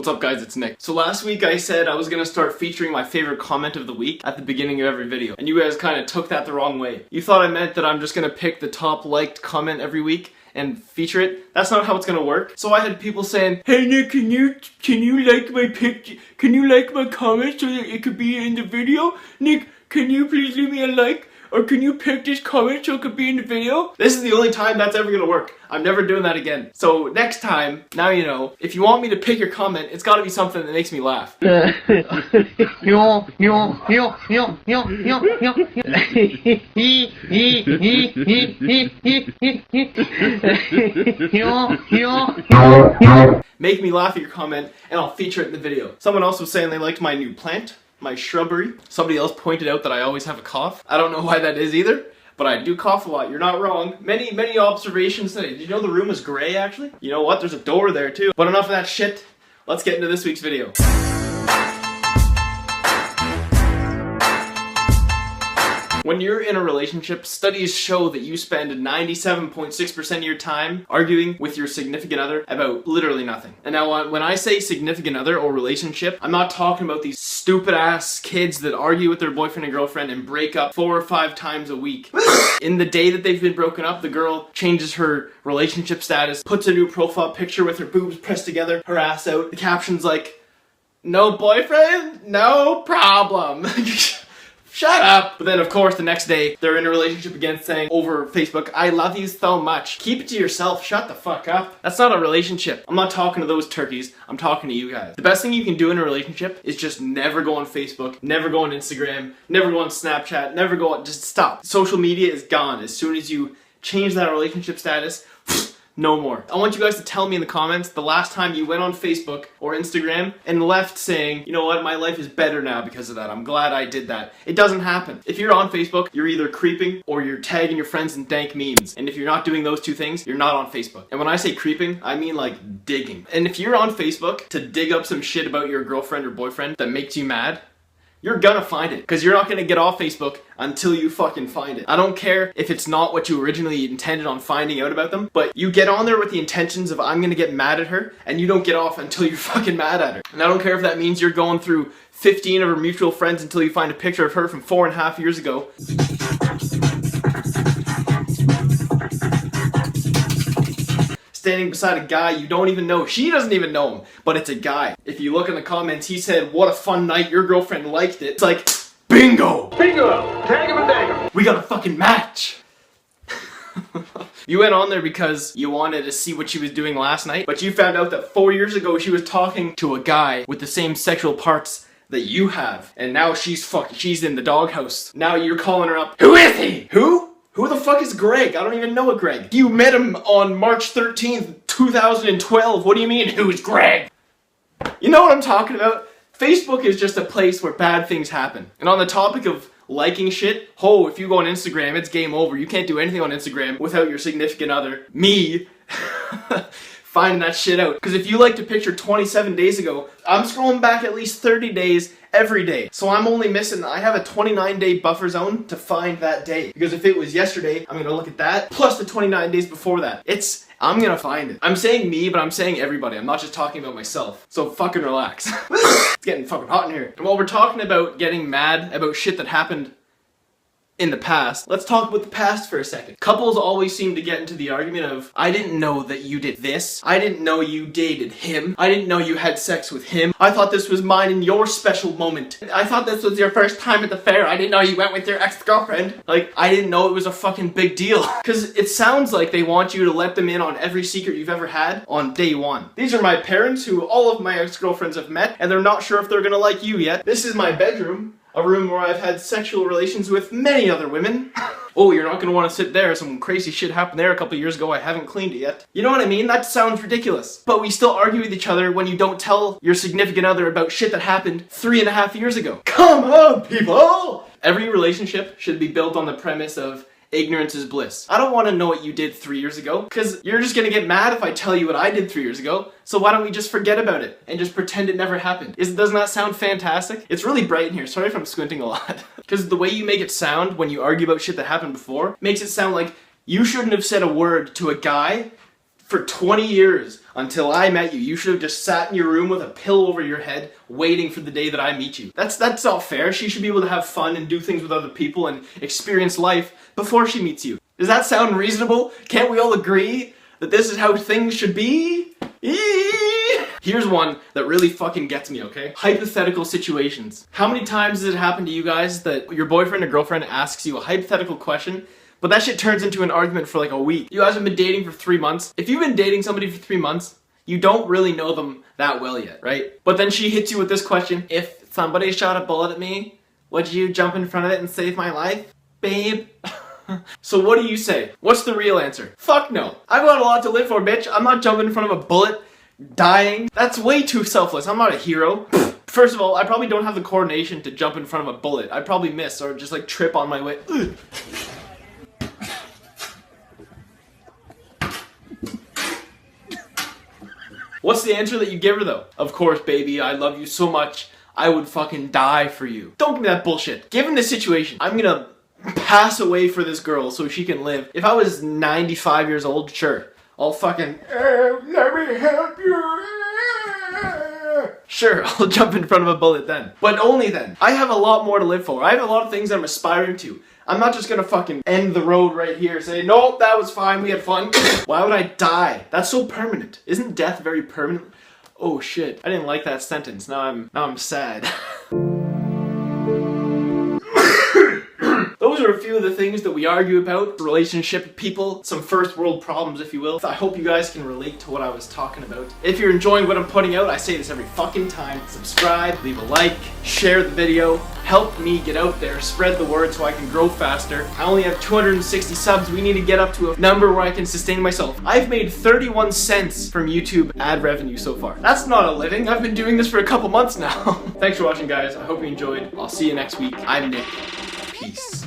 What's up guys, it's Nick. So last week I said I was gonna start featuring my favorite comment of the week at the beginning of every video, and you guys kind of took that the wrong way. You thought I meant that I'm just gonna pick the top liked comment every week and feature it. That's not how it's gonna work. So I had people saying, "Hey Nick, can you like my picture? Can you like my comment so that it could be in the video? Nick, can you please leave me a like? Or can you pick this comment so it could be in the video?" This is the only time that's ever gonna work. I'm never doing that again. So next time, now you know, if you want me to pick your comment, it's gotta be something that makes me laugh. Make me laugh at your comment and I'll feature it in the video. Someone else was saying they liked my new plant, my shrubbery. Somebody else pointed out that I always have a cough. I don't know why that is either, but I do cough a lot. You're not wrong. Many observations today. Did you know the room is gray actually? You know what? There's a door there too. But enough of that shit. Let's get into this week's video. When you're in a relationship, studies show that you spend 97.6% of your time arguing with your significant other about literally nothing. And now when I say significant other or relationship, I'm not talking about these stupid ass kids that argue with their boyfriend and girlfriend and break up 4 or 5 times a week. In the day that they've been broken up, the girl changes her relationship status, puts a new profile picture with her boobs pressed together, her ass out. The caption's like, "No boyfriend, no problem." Shut up! But then of course the next day, they're in a relationship again saying over Facebook, "I love you so much." Keep it to yourself, shut the fuck up. That's not a relationship. I'm not talking to those turkeys, I'm talking to you guys. The best thing you can do in a relationship is just never go on Facebook, never go on Instagram, never go on Snapchat, never go on, just stop. Social media is gone. As soon as you change that relationship status, no more. I want you guys to tell me in the comments the last time you went on Facebook or Instagram and left saying, "You know what, my life is better now because of that. I'm glad I did that." It doesn't happen. If you're on Facebook, you're either creeping or you're tagging your friends in dank memes. And if you're not doing those two things, you're not on Facebook. And when I say creeping, I mean like digging. And if you're on Facebook to dig up some shit about your girlfriend or boyfriend that makes you mad, you're gonna find it, because you're not gonna get off Facebook until you fucking find it. I don't care if it's not what you originally intended on finding out about them, but you get on there with the intentions of "I'm gonna get mad at her," and you don't get off until you're fucking mad at her. And I don't care if that means you're going through 15 of her mutual friends until you find a picture of her from 4.5 years ago. Standing beside a guy you don't even know. She doesn't even know him, but it's a guy. If you look in the comments, he said, "What a fun night, your girlfriend liked it." It's like, bingo! Bingo! Tag him and dang him! We got a fucking match! You went on there because you wanted to see what she was doing last night, but you found out that 4 years ago she was talking to a guy with the same sexual parts that you have, and now she's in the doghouse. Now you're calling her up. Who is he? Who? Who the fuck is Greg? I don't even know a Greg. You met him on March 13th, 2012. What do you mean, who's Greg? You know what I'm talking about? Facebook is just a place where bad things happen. And on the topic of liking shit, if you go on Instagram, it's game over. You can't do anything on Instagram without your significant other, me, finding that shit out. Because if you liked a picture 27 days ago, I'm scrolling back at least 30 days every day. So I'm only missing, I have a 29-day buffer zone to find that day. Because if it was yesterday, I'm gonna look at that, plus the 29 days before that. I'm gonna find it. I'm saying me, but I'm saying everybody. I'm not just talking about myself. So fucking relax. It's getting fucking hot in here. And while we're talking about getting mad about shit that happened in the past, let's talk about the past for a second. Couples always seem to get into the argument of, "I didn't know that you did this. I didn't know you dated him. I didn't know you had sex with him. I thought this was mine and your special moment. I thought this was your first time at the fair. I didn't know you went with your ex-girlfriend." Like, I didn't know it was a fucking big deal. Because it sounds like they want you to let them in on every secret you've ever had on day one. These are my parents who all of my ex-girlfriends have met, and they're not sure if they're gonna like you yet. This is my bedroom. A room where I've had sexual relations with many other women. Oh, you're not gonna wanna sit there. Some crazy shit happened there a couple years ago. I haven't cleaned it yet. You know what I mean? That sounds ridiculous. But we still argue with each other when you don't tell your significant other about shit that happened 3.5 years ago. Come on, people! Every relationship should be built on the premise of ignorance is bliss. I don't want to know what you did 3 years ago, because you're just gonna get mad if I tell you what I did 3 years ago, so why don't we just forget about it and just pretend it never happened? Doesn't that sound fantastic? It's really bright in here, sorry if I'm squinting a lot. Because the way you make it sound when you argue about shit that happened before, makes it sound like you shouldn't have said a word to a guy For 20 years, until I met you, you should have just sat in your room with a pillow over your head, waiting for the day that I meet you. That's not fair. She should be able to have fun and do things with other people and experience life before she meets you. Does that sound reasonable? Can't we all agree that this is how things should be? Here's one that really fucking gets me, okay? Hypothetical situations. How many times has it happened to you guys that your boyfriend or girlfriend asks you a hypothetical question, but that shit turns into an argument for like a week? You guys have been dating for 3 months. If you've been dating somebody for 3 months, you don't really know them that well yet, right? But then she hits you with this question: if somebody shot a bullet at me, would you jump in front of it and save my life, babe? So what do you say? What's the real answer? Fuck no. I've got a lot to live for, bitch. I'm not jumping in front of a bullet, dying. That's way too selfless. I'm not a hero. First of all, I probably don't have the coordination to jump in front of a bullet. I'd probably miss or just like trip on my way. What's the answer that you give her though? Of course, baby, I love you so much, I would fucking die for you. Don't give me that bullshit. Given the situation, I'm gonna pass away for this girl so she can live. If I was 95 years old, sure, I'll fucking, let me help you. Sure, I'll jump in front of a bullet then. But only then. I have a lot more to live for. I have a lot of things I'm aspiring to. I'm not just gonna fucking end the road right here, say, nope, that was fine, we had fun. Why would I die? That's so permanent. Isn't death very permanent? Oh shit, I didn't like that sentence. Now I'm sad. Those are a few of the things that we argue about, relationship, people, some first world problems, if you will. I hope you guys can relate to what I was talking about. If you're enjoying what I'm putting out, I say this every fucking time. Subscribe, leave a like, share the video, help me get out there, spread the word so I can grow faster. I only have 260 subs. We need to get up to a number where I can sustain myself. I've made 31 cents from YouTube ad revenue so far. That's not a living. I've been doing this for a couple months now. Thanks for watching, guys. I hope you enjoyed. I'll see you next week. I'm Nick. Peace.